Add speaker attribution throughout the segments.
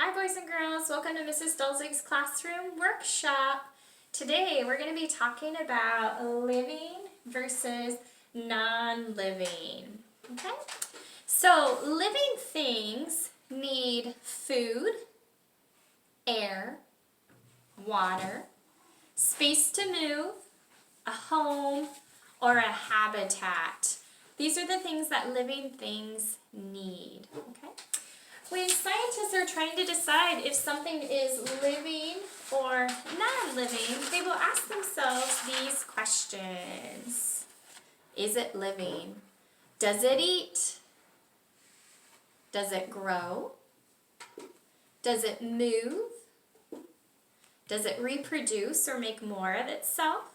Speaker 1: Hi boys and girls, welcome to Mrs. Dulzig's classroom workshop. Today we're going to be talking about living versus non-living. Okay? So living things need food, air, water, space to move, a home, or a habitat. These are the things that living things need. Okay? When scientists are trying to decide if something is living or non-living, they will ask themselves these questions. Is it living? Does it eat? Does it grow? Does it move? Does it reproduce or make more of itself?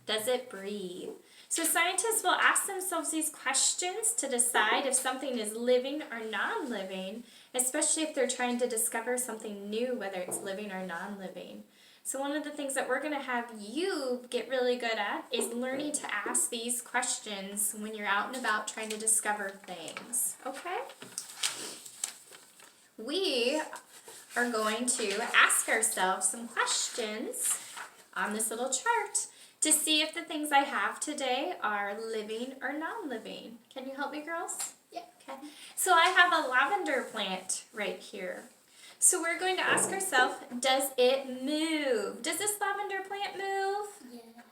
Speaker 1: Does it breathe? So scientists will ask themselves these questions to decide if something is living or non-living, especially if they're trying to discover something new, whether it's living or non-living. So one of the things that we're going to have you get really good at is learning to ask these questions when you're out and about trying to discover things. Okay? We are going to ask ourselves some questions on this little chart to see if the things I have today are living or non-living. Can you help me, girls?
Speaker 2: Yeah.
Speaker 1: Okay. So I have a lavender plant right here. So we're going to ask ourselves, does it move? Does this lavender plant move?
Speaker 2: Yeah.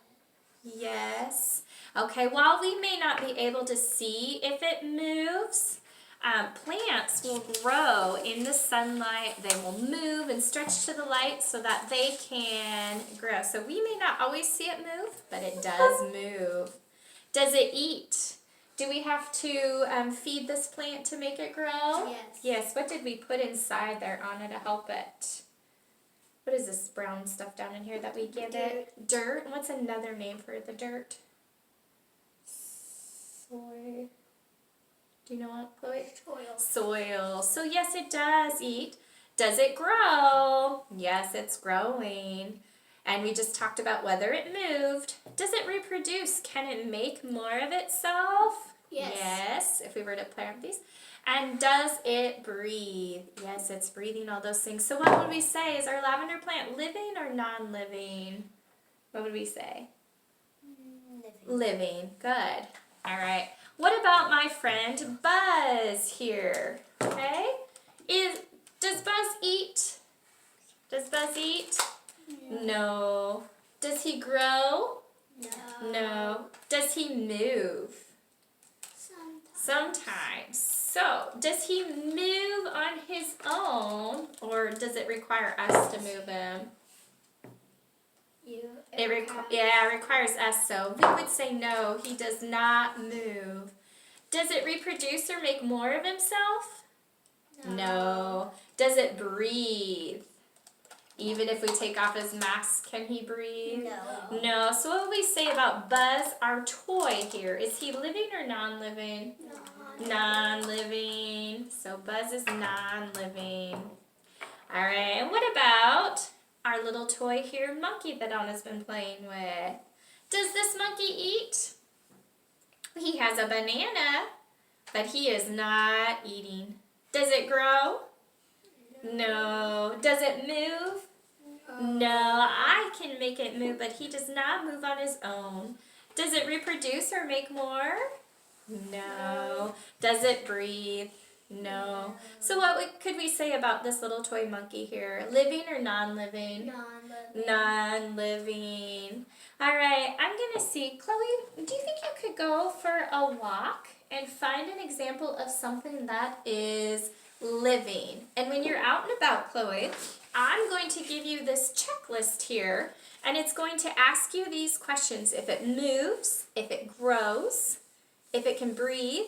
Speaker 1: Yes. Okay, while we may not be able to see if it moves, plants will grow in the sunlight. They will move and stretch to the light so that they can grow. So we may not always see it move, but it does move. Does it eat? Do we have to feed this plant to make it grow?
Speaker 2: Yes.
Speaker 1: Yes. What did we put inside there, Anna, to help it? What is this brown stuff down in here that we give it? Dirt. What's another name for the dirt? Soil. Do you know what, Chloe?
Speaker 2: Soil.
Speaker 1: Soil. So yes, it does eat. Does it grow? Yes, it's growing. And we just talked about whether it moved. Does it reproduce? Can it make more of itself?
Speaker 2: Yes.
Speaker 1: Yes, if we were to plant these. And does it breathe? Yes, it's breathing all those things. So what would we say? Is our lavender plant living or non-living? What would we say?
Speaker 2: Living.
Speaker 1: Living. Good. All right. What about my friend Buzz here? Okay. Does Buzz eat? Does Buzz eat? No. Does he grow?
Speaker 2: No.
Speaker 1: No. Does he move? Sometimes. So, does he move on his own, or does it require us to move him? It requires us, so we would say no, he does not move. Does it reproduce or make more of himself? No. Does it breathe? Even if we take off his mask, can he breathe?
Speaker 2: No.
Speaker 1: No. So what would we say about Buzz, our toy here? Is he living or non-living? Non-living. So Buzz is non-living. All right, and what about our little toy here, Monkey, that Anna's been playing with? Does this monkey eat? He has a banana, but he is not eating. Does it grow? No. Does it move? No. I can make it move, but he does not move on his own. Does it reproduce or make more? No. Does it breathe? No. So what could we say about this little toy monkey here? Living or non-living?
Speaker 2: Non-living.
Speaker 1: Non-living. All right, I'm going to see. Chloe, do you think you could go for a walk and find an example of something that is living? And when you're out and about, Chloe, I'm going to give you this checklist here, and it's going to ask you these questions. If it moves, if it grows, if it can breathe,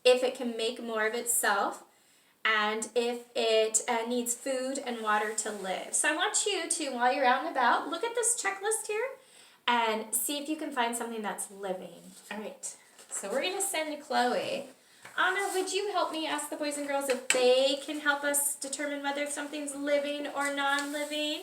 Speaker 1: if it can make more of itself, and if it needs food and water to live. So I want you to, while you're out and about, look at this checklist here and see if you can find something that's living. All right, so we're going to send Chloe. Anna, would you help me ask the boys and girls if they can help us determine whether something's living or non-living?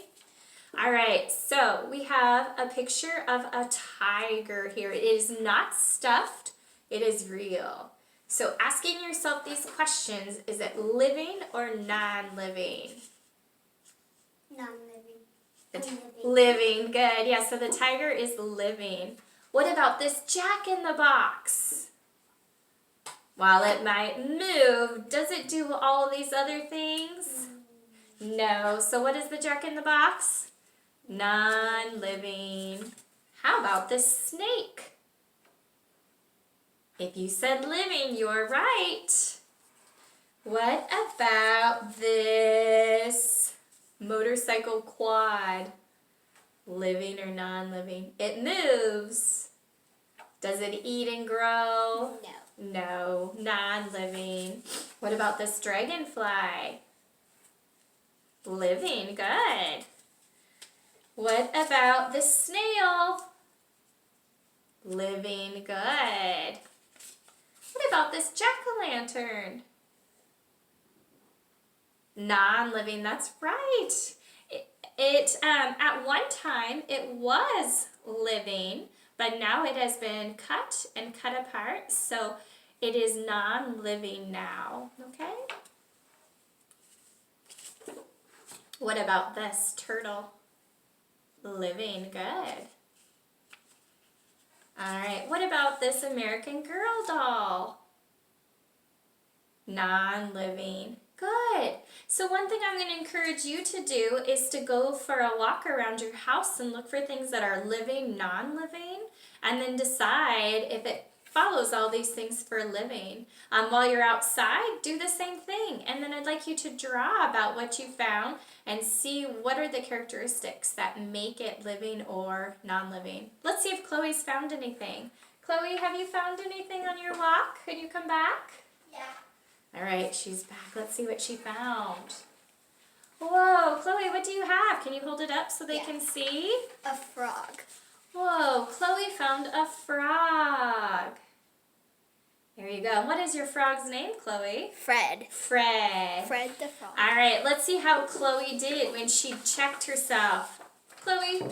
Speaker 1: All right, so we have a picture of a tiger here. It is not stuffed, it is real. So asking yourself these questions, is it living or non-living?
Speaker 2: Non-living.
Speaker 1: Living, good. Yeah, so the tiger is living. What about this Jack in the Box? While it might move, does it do all these other things? No. So what is the Jack in the Box? Non-living. How about this snake? If you said living, you're right. What about this motorcycle quad? Living or non-living? It moves. Does it eat and grow?
Speaker 2: No.
Speaker 1: No, non-living. What about this dragonfly? Living, good. What about this snail? Living, good. What about this jack-o'-lantern? Non-living, that's right. It at one time it was living, but now it has been cut and cut apart, so it is non-living now, okay? What about this turtle? Living, good. All right, what about this American Girl doll? Non-living. Good. So one thing I'm going to encourage you to do is to go for a walk around your house and look for things that are living, non-living, and then decide if it follows all these things for living. While you're outside, do the same thing. And then I'd like you to draw about what you found and see what are the characteristics that make it living or non-living. Let's see if Chloe's found anything. Chloe, have you found anything on your walk? Could you come back?
Speaker 2: Yeah.
Speaker 1: All right, she's back. Let's see what she found. Whoa, Chloe, what do you have? Can you hold it up so they can see?
Speaker 2: A frog.
Speaker 1: Whoa, Chloe found a frog. There you go. What is your frog's name, Chloe?
Speaker 2: Fred.
Speaker 1: Fred.
Speaker 2: Fred the frog.
Speaker 1: All right, let's see how Chloe did when she checked herself. Chloe,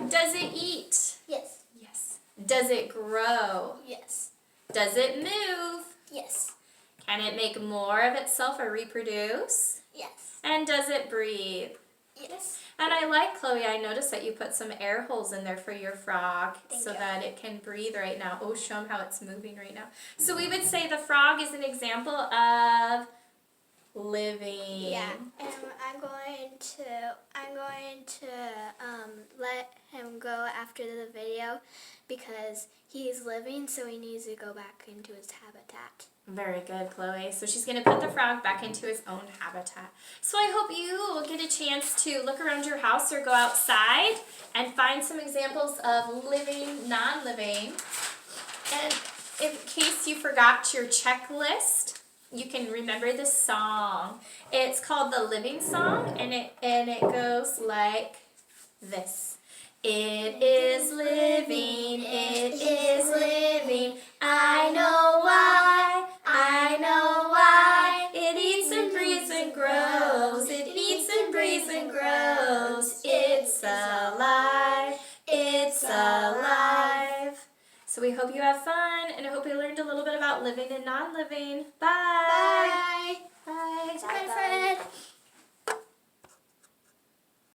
Speaker 1: does it eat?
Speaker 2: Yes.
Speaker 1: Yes. Does it grow?
Speaker 2: Yes.
Speaker 1: Does it move?
Speaker 2: Yes.
Speaker 1: Can it make more of itself or reproduce?
Speaker 2: Yes.
Speaker 1: And does it breathe?
Speaker 2: Yes.
Speaker 1: And I like, Chloe, I noticed that you put some air holes in there for your frog so
Speaker 2: you.
Speaker 1: that it can breathe right now. Oh, show them how it's moving right now. So we would say the frog is an example of living.
Speaker 2: Yeah, and I'm going to let him go after the video because he's living, so he needs to go back into his habitat.
Speaker 1: Very good, Chloe. So she's going to put the frog back into his own habitat. So I hope you will get a chance to look around your house or go outside and find some examples of living, non-living. And in case you forgot your checklist, you can remember this song. It's called the Living Song, and it goes like this. It is living, it is living, I know why, I know why. It eats and breathes and grows, it eats and breathes and grows. It's alive, it's alive. So we hope you have fun, and I hope you learned a little bit about living and non-living. Bye.
Speaker 2: Bye.
Speaker 1: Bye.
Speaker 2: Bye, Fred.